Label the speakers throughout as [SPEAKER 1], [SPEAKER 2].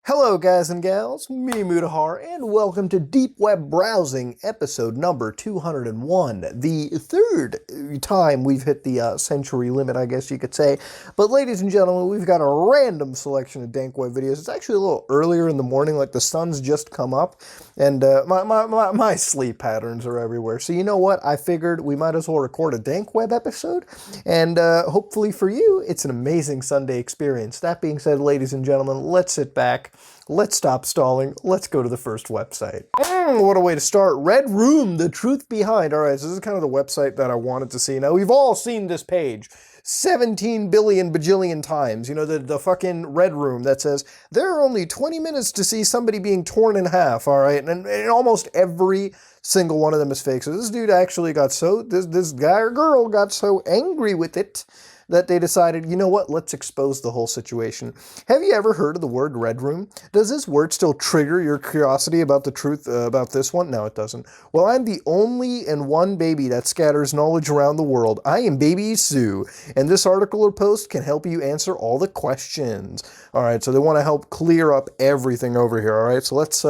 [SPEAKER 1] Hello guys and gals, me Mutahar, and welcome to Deep Web Browsing, episode number 201, the third time we've hit the century limit, I guess you could say. But ladies and gentlemen, we've got a random selection of Dank Web videos. It's actually a little earlier in the morning, like the sun's just come up, and my sleep patterns are everywhere. So you know what, I figured we might as well record a Dank Web episode, and hopefully for you, it's an amazing Sunday experience. That being said, ladies and gentlemen, let's sit back. Let's stop stalling. Let's go to the first website. What a way to start. Red Room, the truth behind. All right, so this is kind of the website that I wanted to see. Now, we've all seen this page 17 billion bajillion times. You know, the fucking Red Room that says, there are only 20 minutes to see somebody being torn in half, all right? And almost every single one of them is fake. So this dude actually got this guy or girl got so angry with it that they decided, you know what, let's expose the whole situation. Have you ever heard of the word Red Room? Does this word still trigger your curiosity about the truth about this one? No, it doesn't. Well, I'm the only and one baby that scatters knowledge around the world. I am Baby Sue, and this article or post can help you answer all the questions. All right, so they want to help clear up everything over here, all right? So let's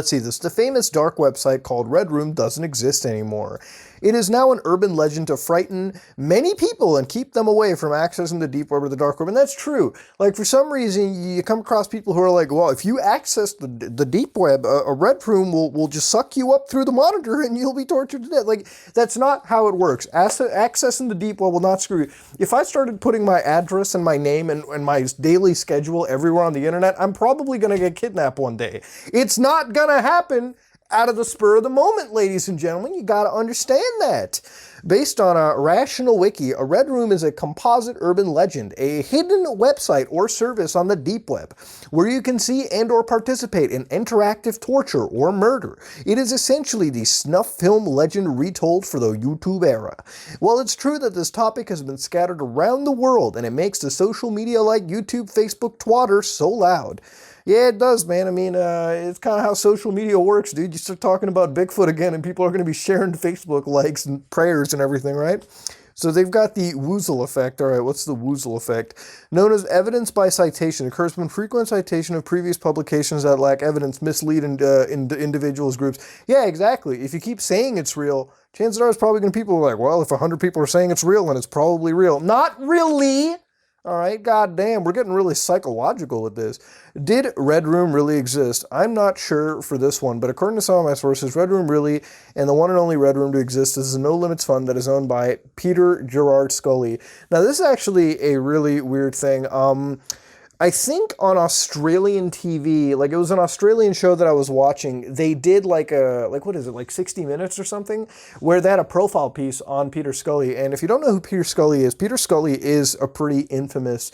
[SPEAKER 1] see this. The famous dark website called Red Room doesn't exist anymore. It is now an urban legend to frighten many people and keep them away from accessing the deep web or the dark web. And that's true. Like, for some reason, you come across people who are like, well, if you access the deep web, a Red Room will just suck you up through the monitor and you'll be tortured to death. Like, that's not how it works. Accessing the deep web will not screw you. If I started putting my address and my name and my daily schedule everywhere on the internet, I'm probably going to get kidnapped one day. It's not gonna happen out of the spur of the moment, ladies and gentlemen. You gotta understand that. Based on a Rational Wiki, a Red Room is a composite urban legend, a hidden website or service on the deep web, where you can see and or participate in interactive torture or murder. It is essentially the snuff film legend retold for the YouTube era. While it's true that this topic has been scattered around the world, and it makes the social media like YouTube, Facebook, Twitter so loud. Yeah, it does, man. I mean, it's kind of how social media works, dude. You start talking about Bigfoot again, and people are going to be sharing Facebook likes and prayers and everything, right? So they've got the woozle effect. All right, what's the woozle effect? Known as evidence by citation, occurs when frequent citation of previous publications that lack evidence mislead individuals, groups. Yeah, exactly. If you keep saying it's real, chances are it's probably going to people who are like, well, if 100 people are saying it's real, then it's probably real. Not really. All right, goddamn, we're getting really psychological with this. Did Red Room really exist? I'm not sure for this one, but according to some of my sources, Red Room really, and the one and only Red Room to exist, is a no limits fund that is owned by Peter Gerard Scully. Now, this is actually a really weird thing. I think on Australian TV, like it was an Australian show that I was watching, they did like what is it, like 60 Minutes or something, where they had a profile piece on Peter Scully. And if you don't know who Peter Scully is a pretty infamous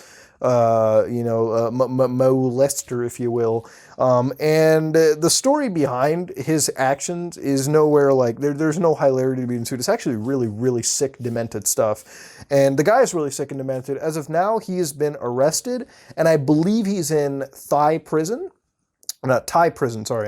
[SPEAKER 1] molester, if you will. And the story behind his actions is nowhere like, there's no hilarity to be ensued. It's actually really, really sick, demented stuff. And the guy is really sick and demented. As of now, he has been arrested, and I believe he's in Thai prison. Not Thai prison, sorry,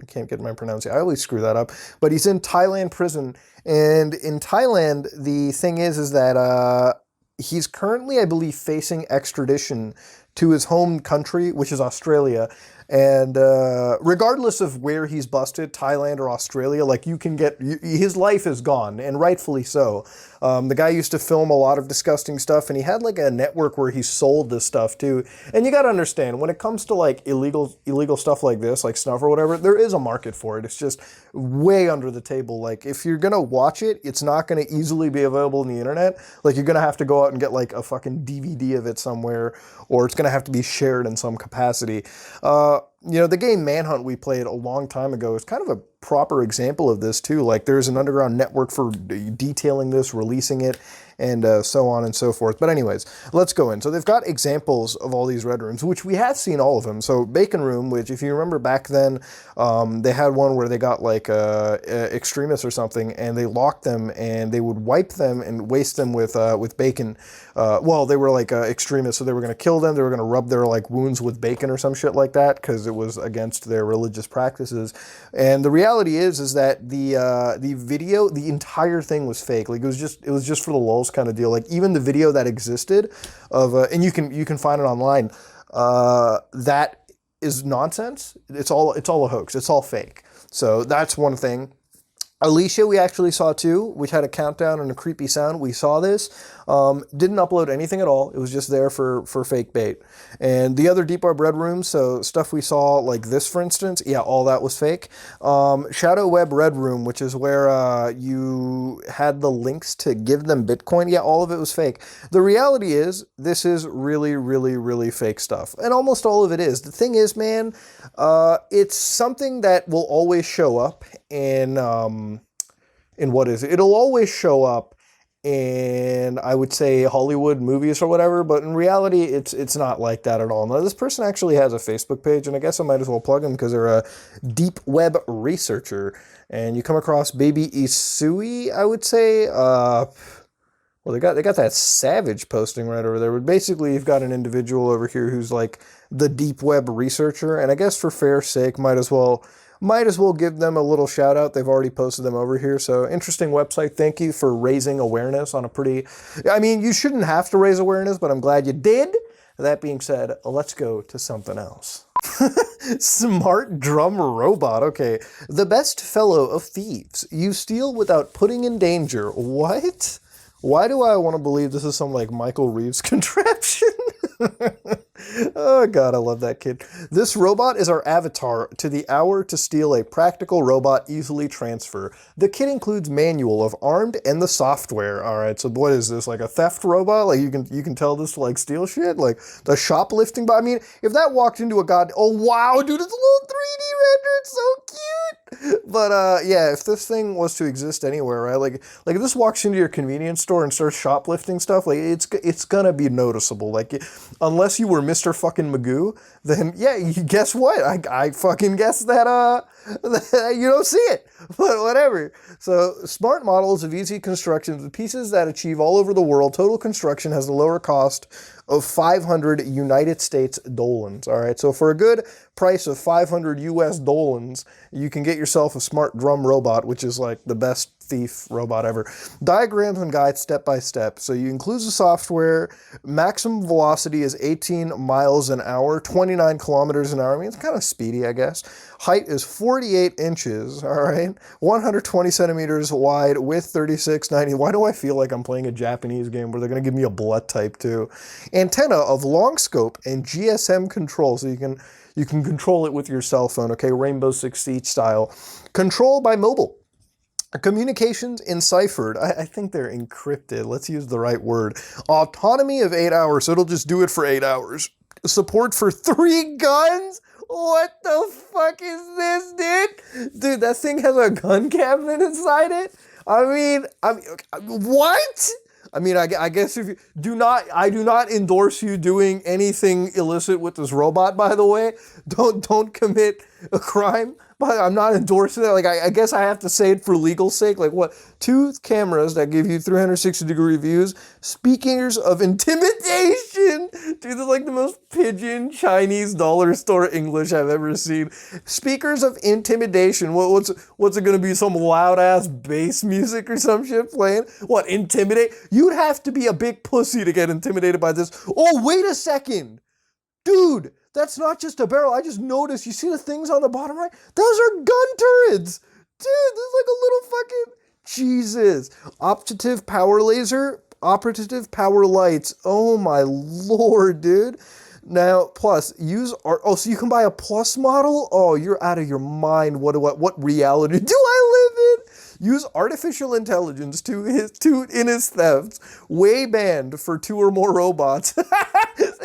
[SPEAKER 1] can't get my pronunciation. I always screw that up. But he's in Thailand prison. And in Thailand, the thing is that, he's currently, I believe, facing extradition to his home country, which is Australia. And regardless of where he's busted, Thailand or Australia, like his life is gone, and rightfully so. The guy used to film a lot of disgusting stuff, and he had like a network where he sold this stuff too. And you gotta understand, when it comes to like illegal stuff like this, like snuff or whatever, there is a market for it. It's just way under the table. Like, if you're gonna watch it, it's not gonna easily be available on the internet. Like, you're gonna have to go out and get like a fucking DVD of it somewhere, or it's gonna have to be shared in some capacity. The game Manhunt we played a long time ago is kind of a proper example of this too. Like, there's an underground network for detailing this, releasing it, and so on and so forth. But anyways, let's go in. So they've got examples of all these Red Rooms, which we have seen all of them. So Bacon Room, which if you remember back then, they had one where they got like extremists or something, and they locked them, and they would wipe them and waste them with bacon. They were like extremists, so they were going to kill them. They were going to rub their like wounds with bacon or some shit like that, because it was against their religious practices. And the reality is that the video, the entire thing was fake. Like, it was just for the lulz kind of deal. Like, even the video that existed of and you can find it online. that is nonsense. It's all a hoax. It's all fake. So that's one thing. Alicia, we actually saw too, which had a countdown and a creepy sound. We saw this. Didn't upload anything at all. It was just there for fake bait. And the other Deep Web Red Rooms, so stuff we saw like this, for instance, yeah, all that was fake. Shadow Web Red Room, which is where you had the links to give them Bitcoin. Yeah, all of it was fake. The reality is, this is really, really, really fake stuff. And almost all of it is. The thing is, man, it's something that will always show up in what is it? It'll always show up in, I would say, Hollywood movies or whatever, but in reality, it's not like that at all. Now, this person actually has a Facebook page, and I guess I might as well plug them because they're a deep web researcher, and you come across Baby Isui, I would say. Well, they got that savage posting right over there, but basically you've got an individual over here who's like the deep web researcher, and I guess for fair sake, might as well give them a little shout out. They've already posted them over here. So interesting website. Thank you for raising awareness on a pretty, I mean, you shouldn't have to raise awareness, but I'm glad you did. That being said, let's go to something else. Smart drum robot. Okay. The best fellow of thieves. You steal without putting in danger. What? Why do I want to believe this is some like Michael Reeves contraption? Oh God, I love that kid. This robot is our avatar to the hour to steal a practical robot easily transfer. The kit includes manual of armed and the software. All right, so what is this, like a theft robot? Like you can tell this to like steal shit, like the shoplifting. But I mean, if that walked into a oh wow, dude, it's a little 3D render. It's so cute. But yeah, if this thing was to exist anywhere, right? Like if this walks into your convenience store and starts shoplifting stuff, like it's gonna be noticeable. Like unless you were Mr. fucking Magoo, then yeah, guess what? I fucking guess that you don't see it, but whatever. So smart models of easy construction with pieces that achieve all over the world. Total construction has the lower cost of 500 United States dolans. All right, so for a good price of 500 US dolans, you can get yourself a smart drum robot, which is like the best thief robot ever. Diagrams and guides step by step. So you include the software. Maximum velocity is 18 miles an hour, 29 kilometers an hour. I mean, it's kind of speedy, I guess. Height is 48 inches, all right? 120 centimeters wide, width 3690. Why do I feel like I'm playing a Japanese game where they're going to give me a blood type too? Antenna of long scope and GSM control, so you can control it with your cell phone, okay? Rainbow Six Siege style. Control by mobile. Communications enciphered. I think they're encrypted. Let's use the right word. Autonomy of 8 hours, so it'll just do it for 8 hours. Support for 3 guns? What the fuck is this, dude? Dude, that thing has a gun cabinet inside it? I mean, what? I mean, I guess if you I do not endorse you doing anything illicit with this robot, by the way. Don't commit a crime, but I'm not endorsing that. Like, I guess I have to say it for legal sake. Like, what? 2 cameras that give you 360-degree views. Speakers of intimidation. Dude, this is like the most pigeon Chinese dollar store English I've ever seen. Speakers of intimidation. What's it gonna be? Some loud ass bass music or some shit playing? What, intimidate? You'd have to be a big pussy to get intimidated by this. Oh, wait a second. Dude, that's not just a barrel. I just noticed. You see the things on the bottom right? Those are gun turrets. Dude, this is like a little fucking... Jesus. Operative power laser. Operative power lights. Oh my lord, dude. Now, plus, so you can buy a plus model? Oh, you're out of your mind. What reality do I live in? Use artificial intelligence in his thefts. Way banned for 2 or more robots. They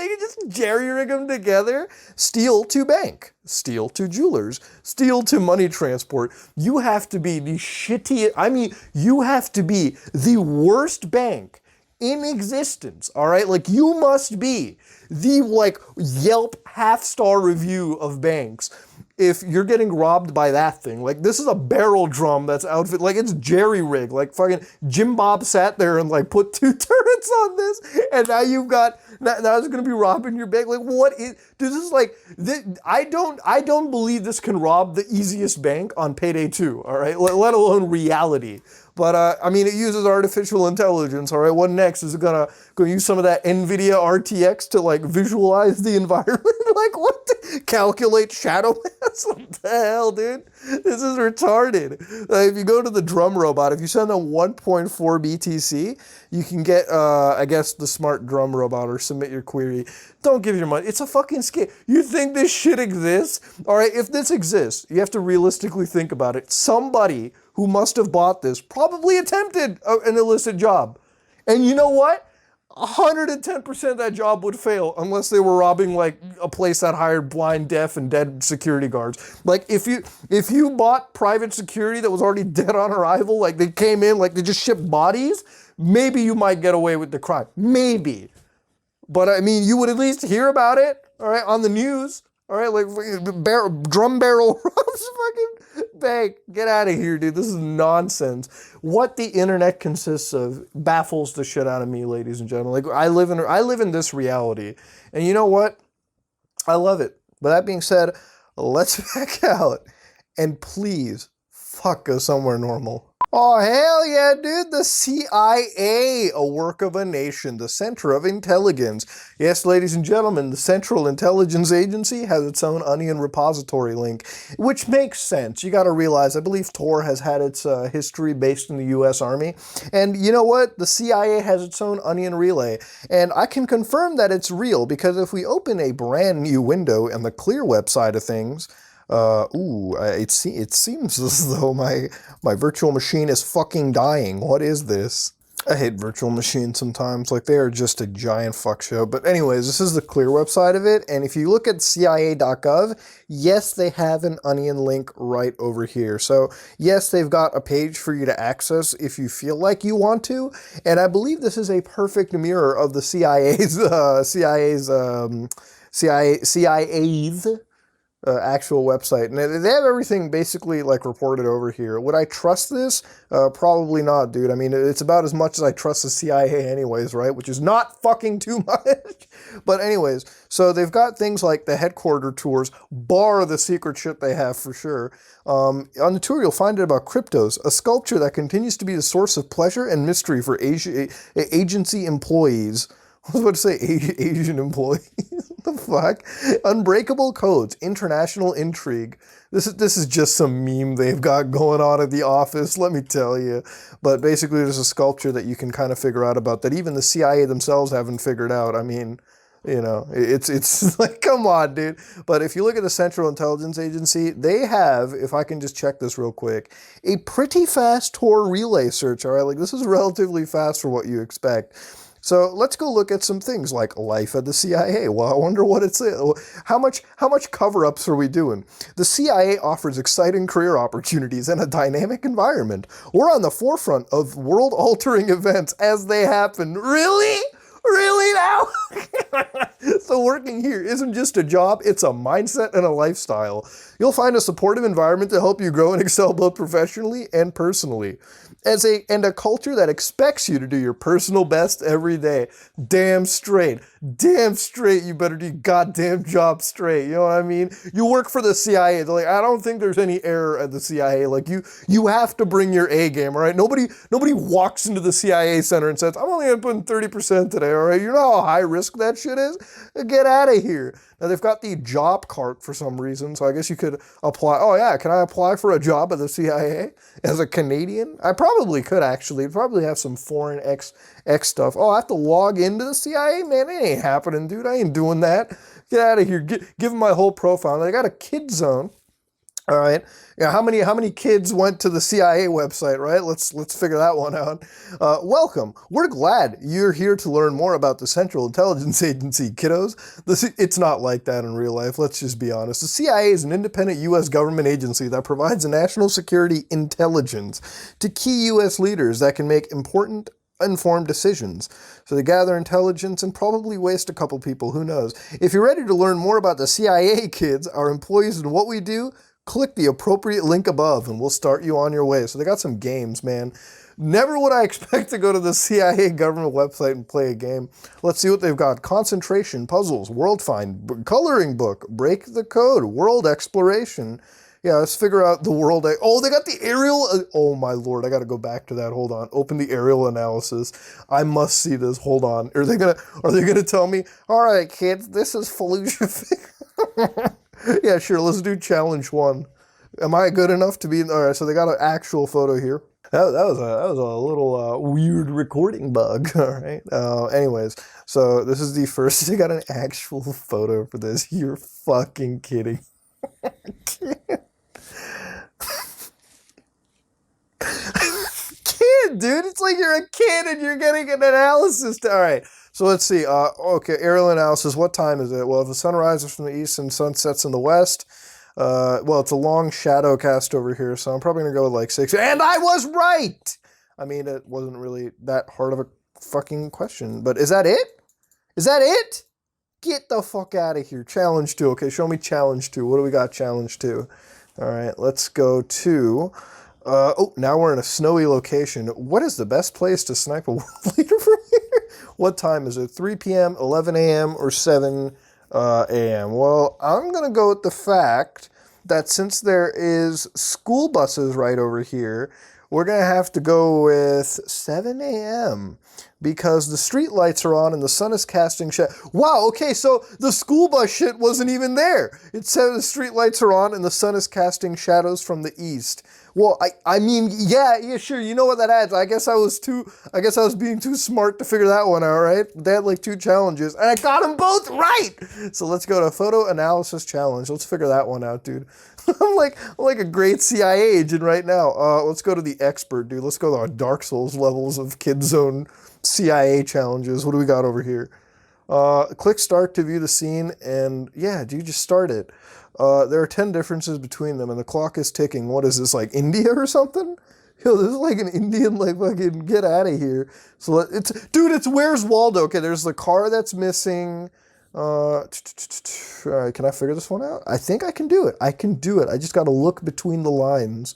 [SPEAKER 1] can just jerry-rig them together. Steal to bank. Steal to jewelers. Steal to money transport. You have to be the shittiest... I mean, you have to be the worst bank in existence, all right? Like, you must be the, like, Yelp half-star review of banks. if you're getting robbed by that thing. Like, this is a barrel drum that's outfit, like, it's jerry-rigged. Like, fucking Jim Bob sat there and, like, put 2 turrets on this, and now you've got, now it's gonna be robbing your bank. Like, what is, dude, this is like, I don't believe this can rob the easiest bank on payday 2, all right? Let alone reality. But, I mean, it uses artificial intelligence, all right? What next? Is it gonna use some of that NVIDIA RTX to, like, visualize the environment? Like, what? Calculate shadow mass? What the hell, dude? This is retarded. If you go to the drum robot, if you send them 1.4 BTC, you can get, I guess, the smart drum robot or submit your query. Don't give your money. It's a fucking scam. You think this shit exists? All right, if this exists, you have to realistically think about it. Somebody who must have bought this probably attempted an illicit job. And you know what? 110% of that job would fail unless they were robbing like a place that hired blind, deaf, and dead security guards. Like if you bought private security that was already dead on arrival, like they came in, like they just shipped bodies, maybe you might get away with the crime. Maybe. But I mean, you would at least hear about it, all right, on the news. All right, like drum barrel robs fucking bank. Get out of here, dude. This is nonsense. What the internet consists of baffles the shit out of me, ladies and gentlemen. Like I live in this reality, and you know what? I love it. But that being said, let's back out and please fuck go somewhere normal. Oh, hell yeah, dude. The CIA, a work of a nation, the center of intelligence. Yes, ladies and gentlemen, the Central Intelligence Agency has its own Onion repository link, which makes sense. You got to realize, I believe Tor has had its history based in the U.S. Army. And you know what? The CIA has its own Onion relay. And I can confirm that it's real because if we open a brand new window in the clear web side of things, it seems as though my virtual machine is fucking dying. What is this? I hate virtual machines sometimes. Like, they are just a giant fuck show. But anyways, this is the clear website of it. And if you look at CIA.gov, yes, they have an Onion link right over here. So yes, they've got a page for you to access if you feel like you want to. And I believe this is a perfect mirror of the CIA's actual website, and they have everything basically like reported over here. Would I trust this? Probably not, dude. I mean, it's about as much as I trust the CIA anyways, right? Which is not fucking too much. But anyways, so they've got things like the headquarter tours, bar the secret shit they have for sure. On the tour, you'll find it about cryptos, a sculpture that continues to be the source of pleasure and mystery for agency employees. I was about to say Asian employees. What the fuck? Unbreakable codes, international intrigue. This is just some meme they've got going on at the office, let me tell you. But basically there's a sculpture that you can kind of figure out about that even the CIA themselves haven't figured out. I mean, you know, it's like, come on, dude. But if you look at the Central Intelligence Agency, they have, if I can just check this real quick, a pretty fast Tor relay search, all right? Like, this is relatively fast for what you expect. So let's go look at some things like life at the CIA. Well, I wonder what it's, how much cover-ups are we doing? The CIA offers exciting career opportunities and a dynamic environment. We're on the forefront of world-altering events as they happen. Really? Really now? So working here isn't just a job, it's a mindset and a lifestyle. You'll find a supportive environment to help you grow and excel both professionally and personally. And a culture that expects you to do your personal best every day. Damn straight you better do your goddamn job straight. You know what I mean? You work for the CIA. They're like, I don't think there's any error at the CIA. Like, you have to bring your A game, all right? Nobody walks into the CIA center and says, I'm only gonna put in 30% today, all right? You know how high risk that shit is? Get out of here. Now, they've got the job cart for some reason, so I guess you could apply. Oh, yeah, can I apply for a job at the CIA as a Canadian? I probably could, actually. Probably have some foreign X stuff. Oh, I have to log into the CIA? Man, it ain't happening, dude. I ain't doing that. Get out of here. Give them my whole profile. They got a kid zone. All right. Yeah, how many kids went to the CIA website, right? Let's figure that one out. Welcome. We're glad you're here to learn more about the Central Intelligence Agency, kiddos. It's not like that in real life. Let's just be honest. The CIA is an independent U.S. government agency that provides national security intelligence to key U.S. leaders that can make important informed decisions. So they gather intelligence and probably waste a couple people, who knows. If you're ready to learn more about the CIA, kids, our employees, and what we do, click the appropriate link above and we'll start you on your way. So they got some games, man. Never would I expect to go to the CIA government website and play a game. Let's see what they've got. Concentration, puzzles, world find, coloring book, break the code, world exploration. Yeah, let's figure out the world. Oh, they got the aerial. Oh my lord, I got to go back to that. Hold on. Open the aerial analysis. I must see this. Hold on. Are they gonna tell me? All right, kids, this is Fallujah. Yeah, sure. Let's do challenge 1. Am I good enough to be in? All right. So they got an actual photo here. That was a little weird recording bug. All right. Anyways, so this is the first. They got an actual photo for this. You're fucking kidding. Kid, dude, it's like you're a kid and you're getting an analysis. All right. So let's see. Okay, aerial analysis. What time is it? Well, if the sun rises from the east and sun sets in the west. Well, it's a long shadow cast over here, so I'm probably gonna go with like 6. And I was right! I mean, it wasn't really that hard of a fucking question, but is that it? Is that it? Get the fuck out of here. Challenge 2. Okay, show me challenge 2. What do we got challenge 2? All right, let's go to... oh, now we're in a snowy location. What is the best place to snipe a world leader from here? What time is it? 3 p.m., 11 a.m., or 7 a.m.? Well, I'm going to go with the fact that since there is school buses right over here, we're going to have to go with 7 a.m. because the street lights are on and the sun is casting shadow. Wow, okay, so the school bus shit wasn't even there. It said the street lights are on and the sun is casting shadows from the east. Well, I mean, yeah, sure. You know what that adds? I guess I was being too smart to figure that one out, right? They had like 2 challenges and I got them both right. So let's go to photo analysis challenge. Let's figure that one out, dude. I'm like a great CIA agent right now. Let's go to the expert, dude. Let's go to our Dark Souls levels of Kid Zone CIA challenges. What do we got over here? Click start to view the scene and yeah, dude, just start it. There are 10 differences between them and the clock is ticking. What is this, like India or something? Yo, this is like an Indian, like, fucking get out of here. So it's Where's Waldo? Okay, there's the car that's missing. All right, can I figure this one out? I think I can do it. I can do it. I just got to look between the lines.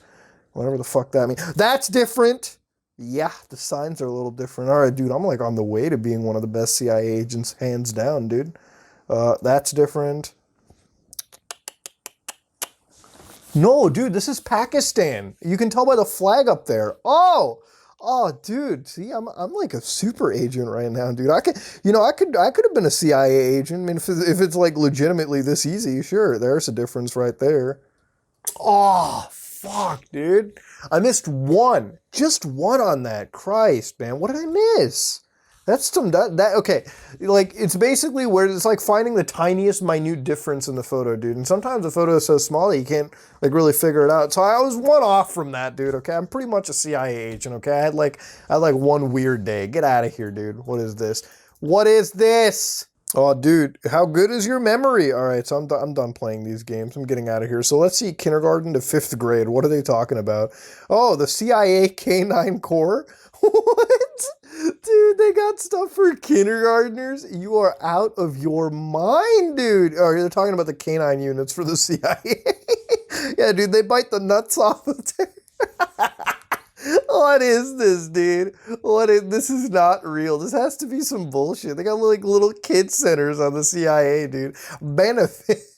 [SPEAKER 1] Whatever the fuck that means. That's different. Yeah, the signs are a little different. All right, dude, I'm like on the way to being one of the best CIA agents, hands down, dude. That's different. No, dude, this is Pakistan. You can tell by the flag up there. Oh, dude, see, I'm like a super agent right now, dude. I could have been a CIA agent. I mean, if it's like legitimately this easy, sure, there's a difference right there. Oh, fuck, dude. I missed one. Just one on that. Christ, man. What did I miss? That's okay. Like, it's basically where it's like finding the tiniest minute difference in the photo, dude. And sometimes the photo is so small that you can't like really figure it out. So I was one off from that, dude. Okay. I'm pretty much a CIA agent. Okay. I had like one weird day. Get out of here, dude. What is this? What is this? Oh, dude, how good is your memory? All right, so I'm done playing these games. I'm getting out of here. So let's see, kindergarten to 5th grade. What are they talking about? Oh, the CIA K-9 Corps? What? Dude, they got stuff for kindergartners? You are out of your mind, dude. Oh, they're talking about the K-9 units for the CIA. Yeah, dude, they bite the nuts off of there. What is this, dude? This is not real. This has to be some bullshit. They got like little kid centers on the CIA, dude. Benefits.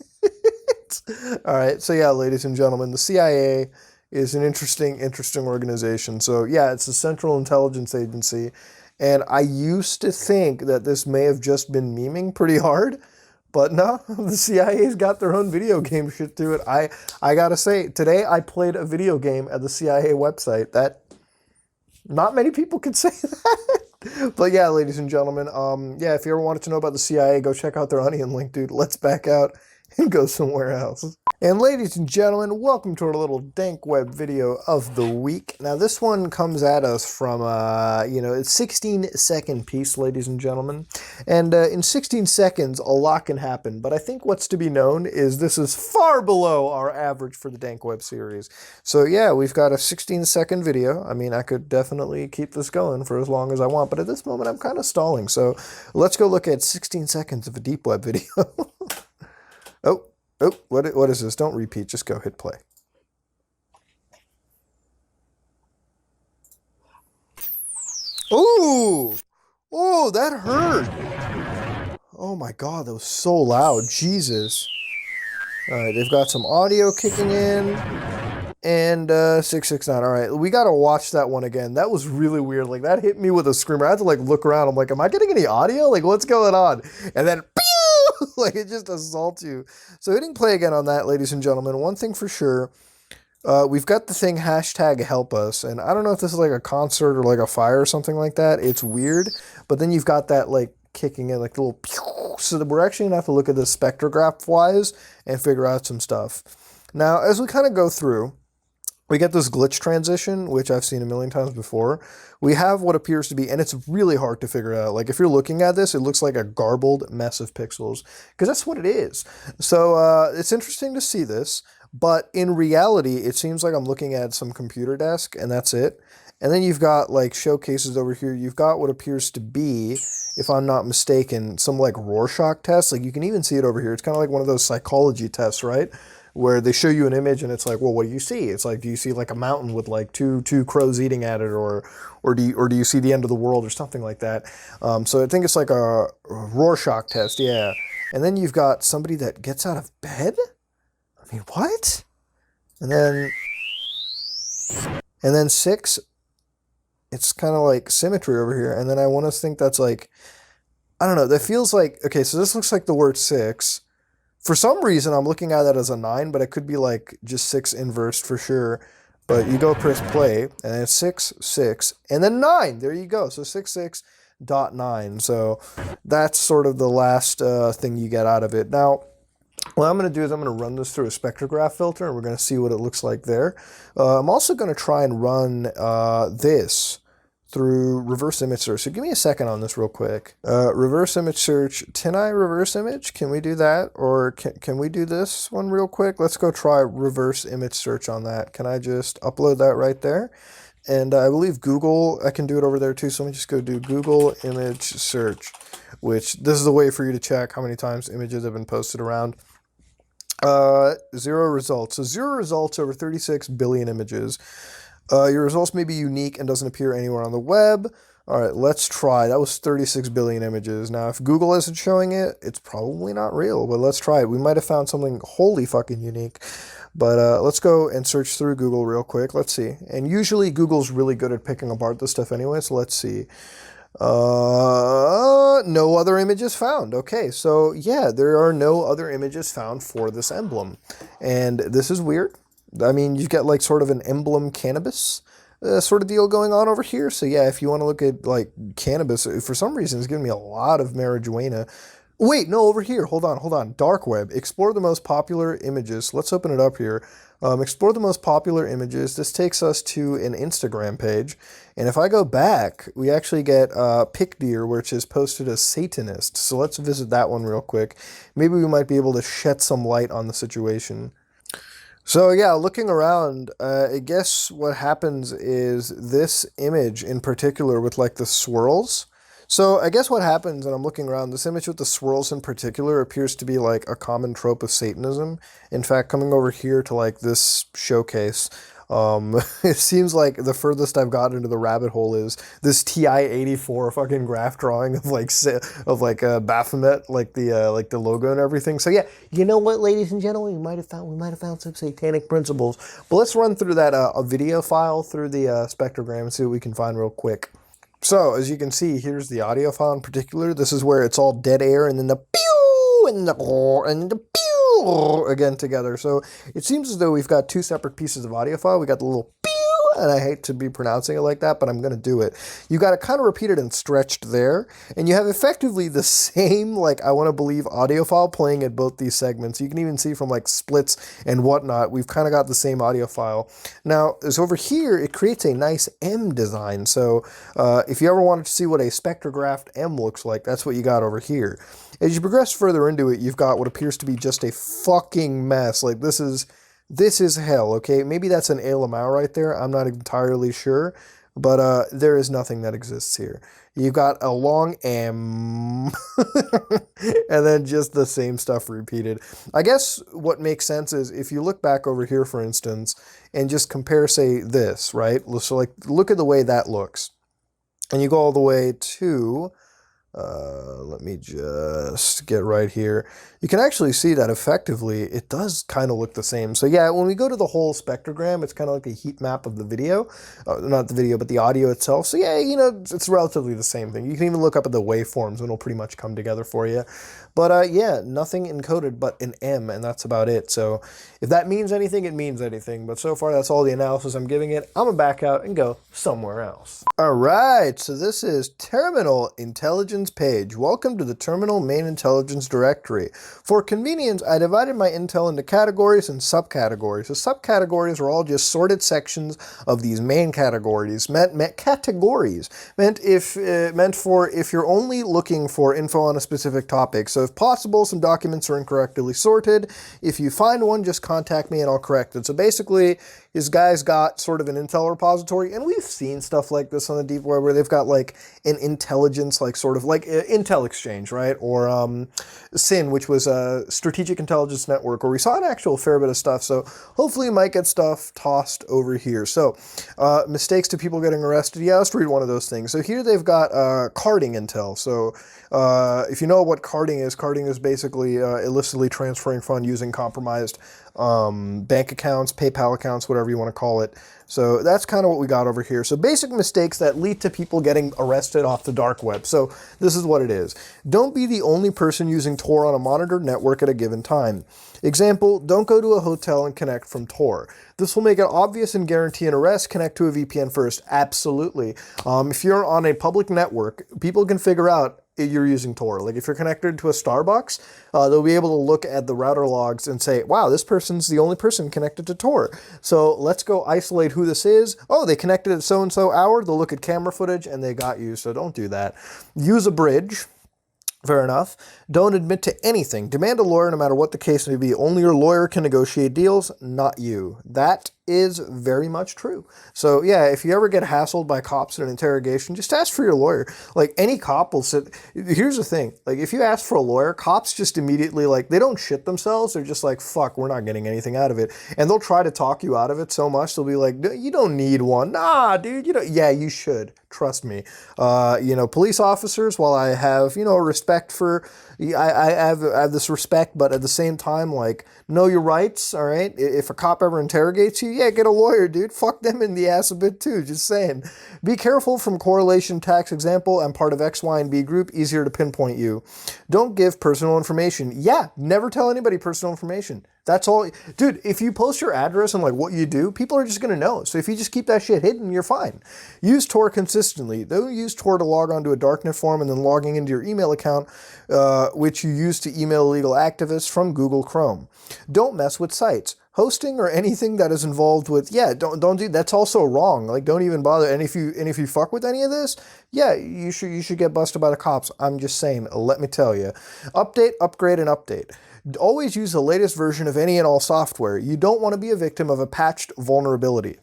[SPEAKER 1] All right. So yeah, ladies and gentlemen, the CIA is an interesting organization. So yeah, it's a Central Intelligence Agency. And I used to think that this may have just been memeing pretty hard. But no, the CIA's got their own video game shit to it. I gotta say, today I played a video game at the CIA website. That not many people could say that. But yeah, ladies and gentlemen, yeah, if you ever wanted to know about the CIA, go check out their Onion link, dude. Let's back out and go somewhere else. And ladies and gentlemen, welcome to our little Dank Web video of the week. Now this one comes at us from, it's 16-second piece, ladies and gentlemen. And in 16 seconds, a lot can happen. But I think what's to be known is this is far below our average for the Dank Web series. So yeah, we've got a 16-second video. I mean, I could definitely keep this going for as long as I want. But at this moment, I'm kind of stalling. So let's go look at 16 seconds of a Deep Web video. Oh, what is this? Don't repeat, just go hit play. Ooh! Oh, that hurt! Oh my god, that was so loud. Jesus. Alright, they've got some audio kicking in. And 669. Alright, we gotta watch that one again. That was really weird. Like, that hit me with a screamer. I had to, like, look around. I'm like, am I getting any audio? Like, what's going on? And then, like, it just assaults you. So hitting play again on that, ladies and gentlemen, one thing for sure, we've got the thing hashtag help us, and I don't know if this is like a concert or like a fire or something like that. It's weird, but then you've got that like kicking in, like the little pew. So we're actually gonna have to look at this spectrograph wise and figure out some stuff. Now, as we kind of go through, we get this glitch transition, which I've seen a million times before. We have what appears to be, and it's really hard to figure out. Like, if you're looking at this, it looks like a garbled mess of pixels, because that's what it is. So it's interesting to see this, but in reality, it seems like I'm looking at some computer desk, and that's it. And then you've got, like, showcases over here. You've got what appears to be, if I'm not mistaken, some, like, Rorschach tests. Like, you can even see it over here. It's kind of like one of those psychology tests, right? Where they show you an image and it's like, well, what do you see? It's like, do you see like a mountain with like two crows eating at it, or do you see the end of the world or something like that? So I think it's like a Rorschach test, yeah. And then you've got somebody that gets out of bed. I mean, what? And then 6. It's kind of like symmetry over here. And then I want to think that's like, I don't know. That feels like, okay. So this looks like the word 6. For some reason, I'm looking at that as a 9, but it could be like just 6 inversed for sure. But you go press play, and then it's 6, 6, and then 9. There you go. So 66.9. So that's sort of the last thing you get out of it. Now, what I'm going to do is I'm going to run this through a spectrograph filter, and we're going to see what it looks like there. I'm also going to try and run this through reverse image search. So give me a second on this real quick. Reverse image search, TinEye reverse image. Can we do that? Or can we do this one real quick? Let's go try reverse image search on that. Can I just upload that right there? And I believe Google, I can do it over there too. So let me just go do Google image search, which this is the way for you to check how many times images have been posted around. 0 results. So 0 results over 36 billion images. Your results may be unique and doesn't appear anywhere on the web. All right, let's try. That was 36 billion images. Now, if Google isn't showing it, it's probably not real, but let's try it. We might have found something wholly fucking unique. But let's go and search through Google real quick. Let's see. And usually Google's really good at picking apart this stuff anyway, so let's see. No other images found. Okay, so yeah, there are no other images found for this emblem. And this is weird. I mean, you get like sort of an emblem cannabis sort of deal going on over here. So yeah, if you want to look at like cannabis, for some reason it's giving me a lot of marijuana. Wait, no, over here. Hold on. Dark web. Explore the most popular images. Let's open it up here. Explore the most popular images. This takes us to an Instagram page. And if I go back, we actually get Pick Deer, which is posted as Satanist. So let's visit that one real quick. Maybe we might be able to shed some light on the situation. So yeah, looking around, I guess what happens is this image in particular with like the swirls. So I guess what happens, and I'm looking around, this image with the swirls in particular appears to be like a common trope of Satanism. In fact, coming over here to like this showcase, it seems like the furthest I've gotten into the rabbit hole is this TI-84 fucking graph drawing of Baphomet, like the logo and everything. So yeah, you know what, ladies and gentlemen, we might have found some satanic principles. But let's run through that a video file through the spectrogram and see what we can find real quick. So as you can see, here's the audio file in particular. This is where it's all dead air and then the pew and the pew again together. So it seems as though we've got 2 separate pieces of audio file. We got the little pew and I hate to be pronouncing it like that, but I'm going to do it. You got it kind of repeated and stretched there, and you have effectively the same, like, I want to believe audio file playing at both these segments. You can even see from like splits and whatnot, we've kind of got the same audio file. Now, as over here, it creates a nice M design. So if you ever wanted to see what a spectrographed M looks like, that's what you got over here. As you progress further into it, you've got what appears to be just a fucking mess. Like, this is hell, okay? Maybe that's an ALML right there. I'm not entirely sure. But there is nothing that exists here. You've got a long M, and then just the same stuff repeated. I guess what makes sense is if you look back over here, for instance, and just compare, say, this, right? So, like, look at the way that looks. And you go all the way to... let me just get right here. You can actually see that effectively it does kind of look the same. So yeah, when we go to the whole spectrogram, it's kind of like a heat map of the video. Not the video, but the audio itself. So yeah, you know, it's relatively the same thing. You can even look up at the waveforms and it'll pretty much come together for you. But yeah, nothing encoded but an M, and that's about it. So if that means anything, it means anything. But so far, that's all the analysis I'm giving it. I'm gonna back out and go somewhere else. All right, so this is Terminal Intelligence page. Welcome to the Terminal Main Intelligence Directory. For convenience, I divided my intel into categories and subcategories. The subcategories are all just sorted sections of these main categories. Categories meant for if you're only looking for info on a specific topic. So if possible, some documents are incorrectly sorted. If you find one, just contact me and I'll correct it. So basically, this guy's got sort of an intel repository, and we've seen stuff like this on the deep web where they've got like an intelligence, like sort of like Intel Exchange, right? Or SIN, which was a Strategic Intelligence Network, where we saw an actual fair bit of stuff. So hopefully you might get stuff tossed over here. So mistakes to people getting arrested. Yeah, let's read one of those things. So here they've got carding intel. So if you know what carding is basically illicitly transferring funds using compromised bank accounts, PayPal accounts, whatever you want to call it. So that's kind of what we got over here. So basic mistakes that lead to people getting arrested off the dark web. So this is what it is. Don't be the only person using Tor on a monitored network at a given time. Example, don't go to a hotel and connect from Tor. This will make it obvious and guarantee an arrest. Connect to a VPN first. Absolutely. If you're on a public network, people can figure out you're using Tor. Like if you're connected to a Starbucks, they'll be able to look at the router logs and say, wow, this person's the only person connected to Tor. So let's go isolate who this is. Oh, they connected at so-and-so hour. They'll look at camera footage and they got you. So don't do that. Use a bridge. Fair enough. Don't admit to anything. Demand a lawyer no matter what the case may be. Only your lawyer can negotiate deals, not you. That is very much true. So yeah, if you ever get hassled by cops in an interrogation, just ask for your lawyer. Like any cop will sit. Here's the thing. Like if you ask for a lawyer, cops just immediately like, they don't shit themselves. They're just like, fuck, we're not getting anything out of it. And they'll try to talk you out of it so much. They'll be like, you don't need one. Nah, dude, you don't. Yeah, you should. Trust me. Police officers, while I have, respect for, I have this respect, but at the same time, like, know your rights, all right? If a cop ever interrogates you, yeah, get a lawyer, dude. Fuck them in the ass a bit too, just saying. Be careful from correlation tax example. I'm part of X, Y, and B group, easier to pinpoint you. Don't give personal information. Yeah, never tell anybody personal information. That's all. Dude, if you post your address and like what you do, people are just going to know. So if you just keep that shit hidden, you're fine. Use Tor consistently. Don't use Tor to log onto a darknet forum and then logging into your email account, which you use to email illegal activists from Google Chrome. Don't mess with sites. Hosting or anything that is involved with, don't do, that's also wrong. Like, don't even bother. And if you fuck with any of this, yeah, you should get busted by the cops. I'm just saying, let me tell you. Update, upgrade, and update. Always use the latest version of any and all software. You don't want to be a victim of a patched vulnerability.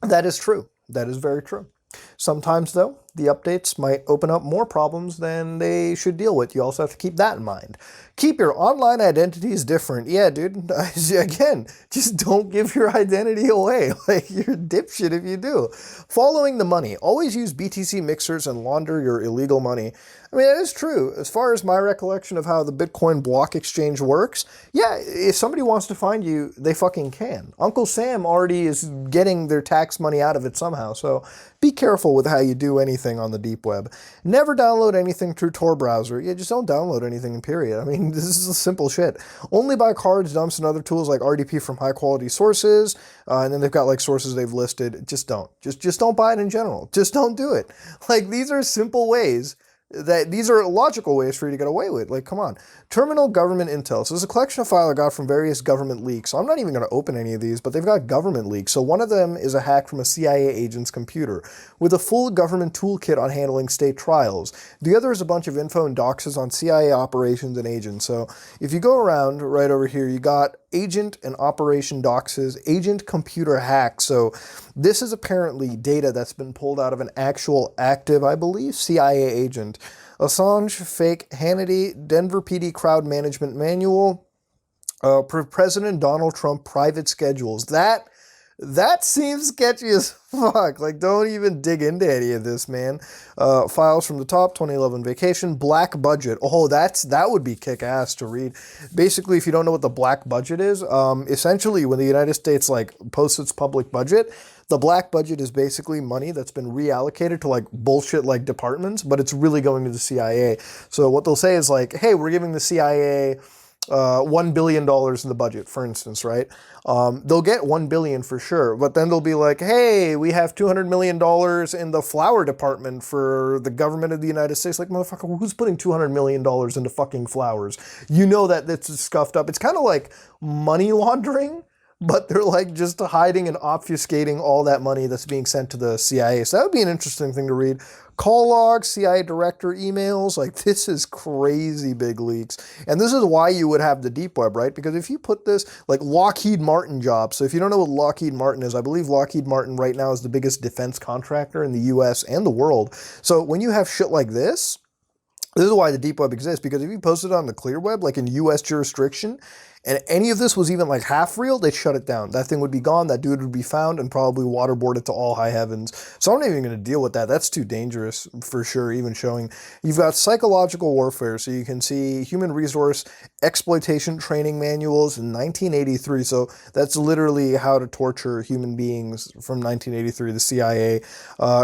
[SPEAKER 1] That is true. That is very true. Sometimes, though, the updates might open up more problems than they should deal with. You also have to keep that in mind. Keep your online identities different. Yeah, dude, again, just don't give your identity away. Like, you're a dipshit if you do. Following the money. Always use BTC mixers and launder your illegal money. I mean, that is true. As far as my recollection of how the Bitcoin block exchange works, yeah, if somebody wants to find you, they fucking can. Uncle Sam already is getting their tax money out of it somehow, so be careful with how you do anything. anything on the deep web. Never download anything through Tor browser. Yeah, just don't download anything, period. I mean, this is simple shit. Only buy cards, dumps, and other tools like RDP from high-quality sources, and then they've got, like, sources they've listed. Just don't. Just don't buy it in general. Just don't do it. Like, these are simple ways these are logical ways for you to get away with. Like, come on. Terminal government intel. So there's a collection of files I got from various government leaks. So I'm not even going to open any of these, but they've got government leaks. So one of them is a hack from a CIA agent's computer with a full government toolkit on handling state trials. The other is a bunch of info and doxes on CIA operations and agents. So if you go around right over here, you got agent and operation doxes, agent computer hack. So this is apparently data that's been pulled out of an actual active, I believe, CIA agent. Assange, fake Hannity, Denver PD crowd management manual, President Donald Trump private schedules. That seems sketchy as fuck. Like, don't even dig into any of this, man. Files from the top, 2011 vacation, black budget. Oh, that would be kick-ass to read. Basically, if you don't know what the black budget is, essentially when the United States, like, posts its public budget, the black budget is basically money that's been reallocated to, like, bullshit, like, departments, but it's really going to the CIA. So what they'll say is, like, hey, we're giving the CIA $1 billion in the budget, for instance, right? They'll get $1 billion for sure, but then they'll be like, hey, we have $200 million in the flower department for the government of the United States. Like, motherfucker, who's putting $200 million into fucking flowers? You know that it's scuffed up. It's kind of like money laundering, but they're like just hiding and obfuscating all that money that's being sent to the CIA. So that would be an interesting thing to read. Call logs, CIA director emails, like this is crazy big leaks. And this is why you would have the deep web, right? Because if you put this, like Lockheed Martin jobs, so if you don't know what Lockheed Martin is, I believe Lockheed Martin right now is the biggest defense contractor in the US and the world. So when you have shit like this is why the deep web exists, because if you post it on the clear web, like in US jurisdiction, and any of this was even like half real, they'd shut it down. That thing would be gone, that dude would be found, and probably waterboarded to all high heavens. So I'm not even going to deal with that. That's too dangerous for sure, even showing. You've got psychological warfare, so you can see human resource exploitation training manuals in 1983. So that's literally how to torture human beings from 1983, the CIA.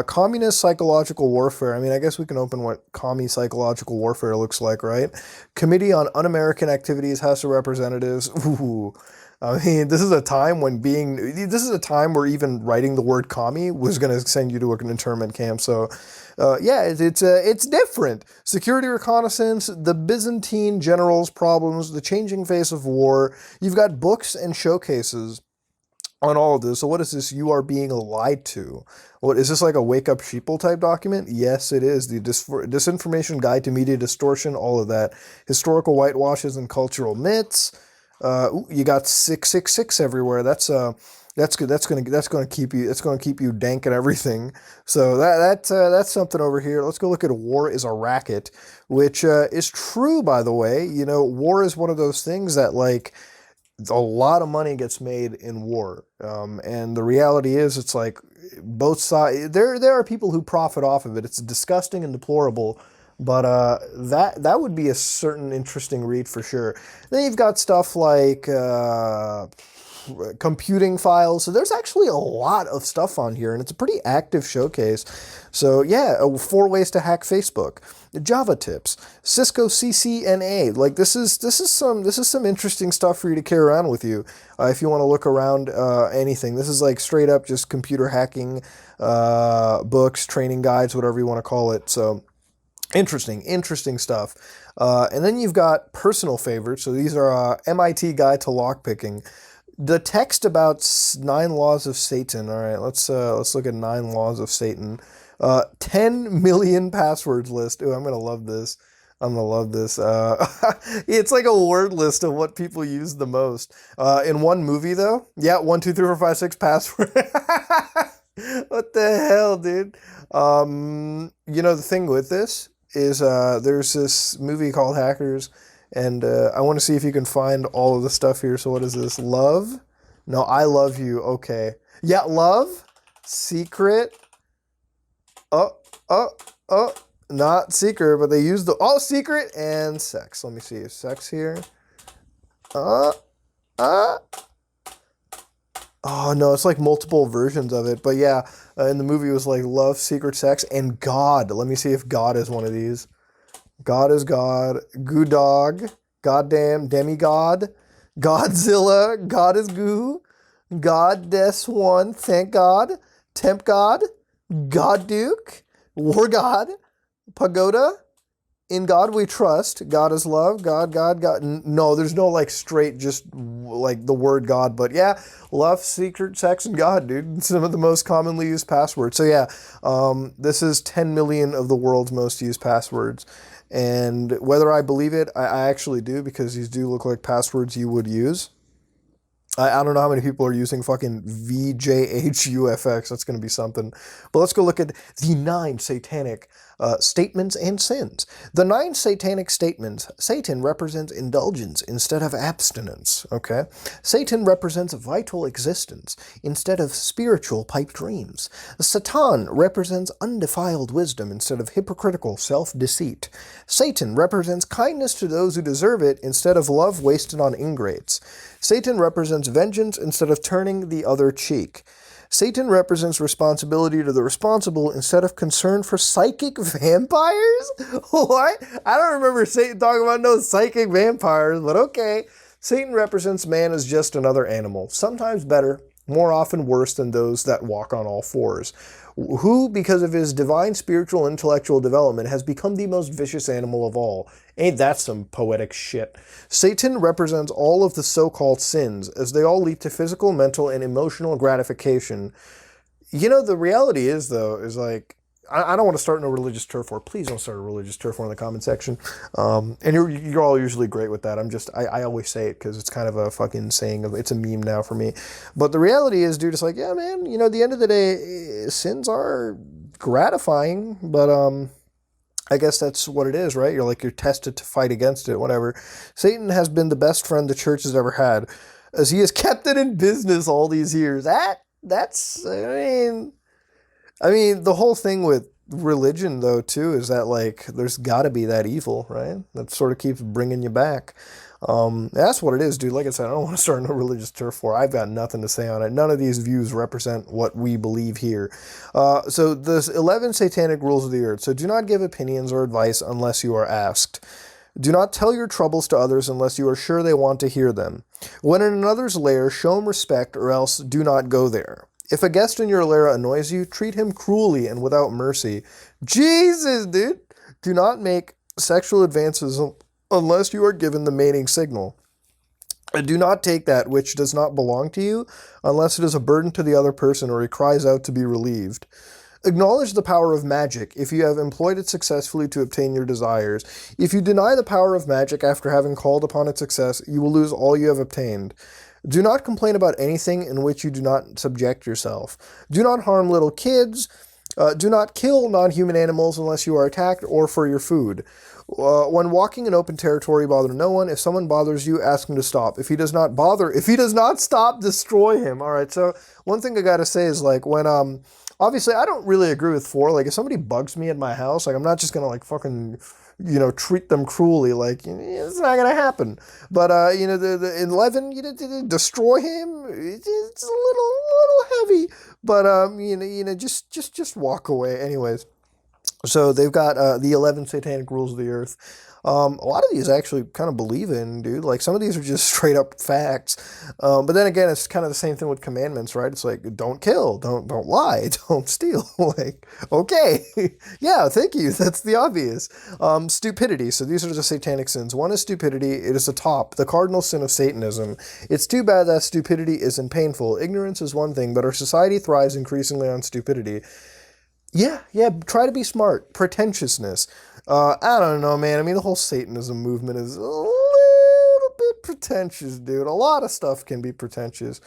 [SPEAKER 1] Communist psychological warfare. I mean, I guess we can open what commie psychological warfare looks like, right? Committee on Un-American Activities, House of Representatives. Ooh. I mean, this is a time where even writing the word commie was going to send you to an internment camp. So, yeah, it's different. Security reconnaissance, the Byzantine generals' problems, the changing face of war. You've got books and showcases on all of this. So what is this? You are being lied to. What is this, like a wake up sheeple type document? Yes, it is. The disinformation guide to media distortion, all of that. Historical whitewashes and cultural myths. You got 666 everywhere. That's good. That's gonna keep you dank and everything. So that's something over here. Let's go look at war is a racket, which is true, by the way. You know, war is one of those things that, like, a lot of money gets made in war, and the reality is, it's like both sides. There are people who profit off of it. It's disgusting and deplorable, but that would be a certain interesting read for sure. Then you've got stuff like computing files. So there's actually a lot of stuff on here, and it's a pretty active showcase. So yeah, 4 ways to hack Facebook, Java tips, Cisco CCNA. Like this is some interesting stuff for you to carry around with you if you want to look around anything. This is like straight up just computer hacking books, training guides, whatever you want to call it. So interesting stuff. And then you've got personal favorites. So these are MIT Guide to Lockpicking. The text about 9 laws of Satan. All right, let's look at 9 laws of Satan. 10 million passwords list. Ooh, I'm gonna love this. It's like a word list of what people use the most. In one movie though. Yeah, 1, 2, 3, 4, 5, 6 password. What the hell, dude? You know, the thing with this is there's this movie called Hackers. And I want to see if you can find all of the stuff here. So what is this? Love? No, I love you. Okay. Yeah, love. Secret. Not secret, but they use the... Oh, secret and sex. Let me see. Is sex here? Oh no, it's like multiple versions of it. But yeah, in the movie it was like love, secret sex, and God. Let me see if God is one of these. God is God. Goo dog. Goddamn demigod. Godzilla. God is goo. God des one. Thank God. Temp God. God Duke. War God. Pagoda. In God we trust. God is love. God. No, there's no like straight just like the word God, but yeah, love, secret, sex, and God, dude. Some of the most commonly used passwords. So yeah, this is 10 million of the world's most used passwords. And whether I believe it, I actually do, because these do look like passwords you would use. I don't know how many people are using fucking VJHUFX. That's going to be something. But let's go look at the 9 satanic statements and sins. The 9 satanic statements. Satan represents indulgence instead of abstinence. Okay? Satan represents vital existence instead of spiritual pipe dreams. Satan represents undefiled wisdom instead of hypocritical self-deceit. Satan represents kindness to those who deserve it instead of love wasted on ingrates. Satan represents vengeance instead of turning the other cheek. Satan represents responsibility to the responsible instead of concern for psychic vampires? What? I don't remember Satan talking about no psychic vampires, but okay. Satan represents man as just another animal, sometimes better, more often worse than those that walk on all fours, who, because of his divine spiritual intellectual development, has become the most vicious animal of all. Ain't that some poetic shit? Satan represents all of the so-called sins, as they all lead to physical, mental, and emotional gratification. You know, the reality is, though, is like, I don't want to start no religious turf war. Please don't start a religious turf war in the comment section. And you're all usually great with that. I always say it because it's kind of a fucking saying it's a meme now for me. But the reality is, dude, it's like, yeah, man, you know, at the end of the day, sins are gratifying, but I guess that's what it is, right? You're tested to fight against it, whatever. Satan has been the best friend the church has ever had, as he has kept it in business all these years. That's, I mean, the whole thing with religion, though, too, is that, like, there's got to be that evil, right? That sort of keeps bringing you back. That's what it is, dude. Like I said, I don't want to start no religious turf war. I've got nothing to say on it. None of these views represent what we believe here. So there's 11 satanic rules of the earth. So do not give opinions or advice unless you are asked. Do not tell your troubles to others unless you are sure they want to hear them. When in another's lair, show him respect, or else do not go there. If a guest in your lair annoys you, treat him cruelly and without mercy. Jesus, dude! Do not make sexual advances unless you are given the mating signal. Do not take that which does not belong to you unless it is a burden to the other person or he cries out to be relieved. Acknowledge the power of magic if you have employed it successfully to obtain your desires. If you deny the power of magic after having called upon its success, you will lose all you have obtained. Do not complain about anything in which you do not subject yourself. Do not harm little kids. Do not kill non-human animals unless you are attacked or for your food. When walking in open territory, bother no one. If someone bothers you, ask him to stop. If he does not stop, destroy him. All right. So one thing I gotta say is, like, when obviously I don't really agree with 4. Like, if somebody bugs me at my house, like, I'm not just gonna like fucking, you know, treat them cruelly. Like, it's not gonna happen. But you know, the 11, you know, destroy him. It's a little heavy. But you know, just walk away. Anyways. So they've got the 11 satanic rules of the earth. A lot of these I actually kind of believe in, dude. Like, some of these are just straight up facts. But then again, it's kind of the same thing with commandments, right? It's like, don't kill, don't lie, don't steal. Like, okay, yeah, thank you. That's the obvious. Stupidity. So these are the satanic sins. One is stupidity. It is the cardinal sin of Satanism. It's too bad that stupidity isn't painful. Ignorance is one thing, but our society thrives increasingly on stupidity. Yeah, try to be smart. Pretentiousness. I don't know, man. I mean, the whole Satanism movement is a little bit pretentious, dude. A lot of stuff can be pretentious.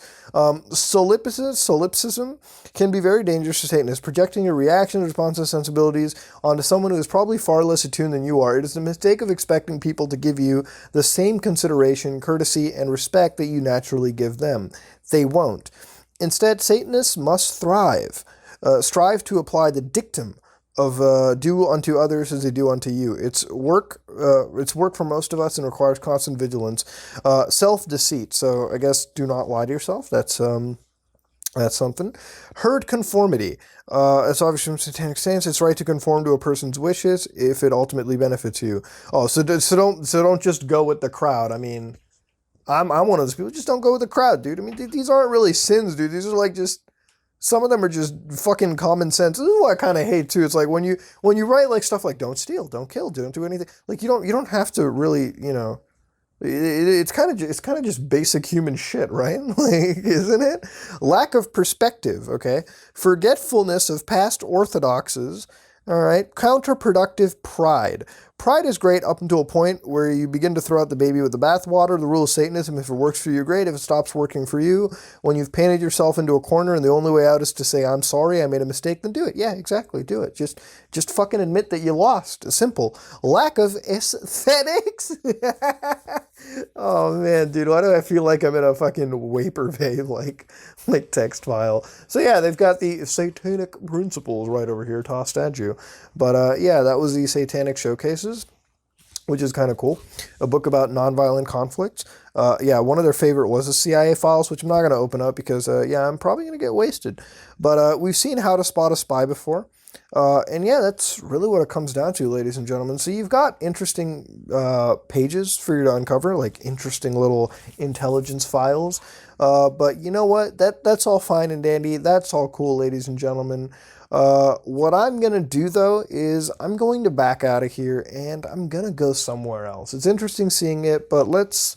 [SPEAKER 1] Solipsism can be very dangerous to Satanists. Projecting your reactions, responses, sensibilities onto someone who is probably far less attuned than you are. It is the mistake of expecting people to give you the same consideration, courtesy, and respect that you naturally give them. They won't. Instead, Satanists must thrive. Strive to apply the dictum of do unto others as they do unto you. It's work for most of us and requires constant vigilance. Self-deceit. So I guess do not lie to yourself. That's That's something. Herd conformity. It's obviously from satanic stance. It's right to conform to a person's wishes if it ultimately benefits you. Oh, so don't just go with the crowd. I mean, I'm one of those people. Just don't go with the crowd, dude. I mean, these aren't really sins, dude. These are like just some of them are just fucking common sense. This is what I kind of hate too. It's like when you write like stuff like don't steal, don't kill, don't do anything. Like you don't have to really, you know. It's kind of just basic human shit, right? Like, isn't it? Lack of perspective, okay? Forgetfulness of past orthodoxies, all right? Counterproductive pride. Pride is great up until a point where you begin to throw out the baby with the bathwater. The rule of Satanism, if it works for you, great. If it stops working for you, when you've painted yourself into a corner and the only way out is to say, I'm sorry, I made a mistake, then do it. Yeah, exactly, do it. Just fucking admit that you lost. Simple. Lack of aesthetics. Oh man, dude, why do I feel like I'm in a fucking vaporwave like text file? So yeah, they've got the satanic principles right over here tossed at you. But yeah, that was the satanic showcases, which is kind of cool. A book about nonviolent conflict. Yeah, one of their favorite was the CIA files, which I'm not going to open up because, yeah, I'm probably going to get wasted. But we've seen How to Spot a Spy before. And yeah, that's really what it comes down to, ladies and gentlemen. So you've got interesting pages for you to uncover, like interesting little intelligence files. But you know what? That's all fine and dandy. That's all cool, ladies and gentlemen. What I'm going to do, though, is I'm going to back out of here, and I'm going to go somewhere else. It's interesting seeing it, but let's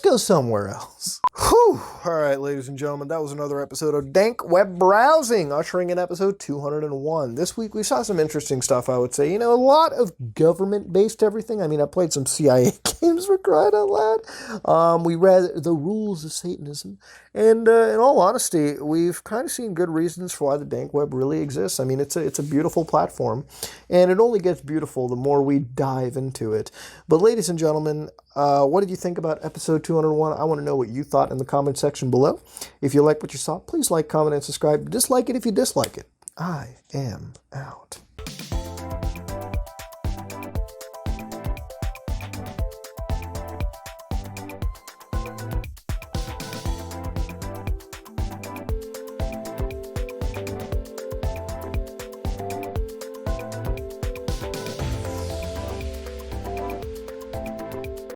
[SPEAKER 1] go somewhere else. Whew. All right, ladies and gentlemen, that was another episode of Dank Web Browsing, ushering in episode 201. This week we saw some interesting stuff, I would say. You know, a lot of government-based everything. I mean, I played some CIA games, for crying out loud. We read The Rules of Satanism. And in all honesty, we've kind of seen good reasons for why the Dank Web really exists. I mean, it's a beautiful platform, and it only gets beautiful the more we dive into it. But ladies and gentlemen, what did you think about episode 201? I want to know what you thought in the comment section below. If you like what you saw, please like, comment, and subscribe. Dislike it if you dislike it. I am out.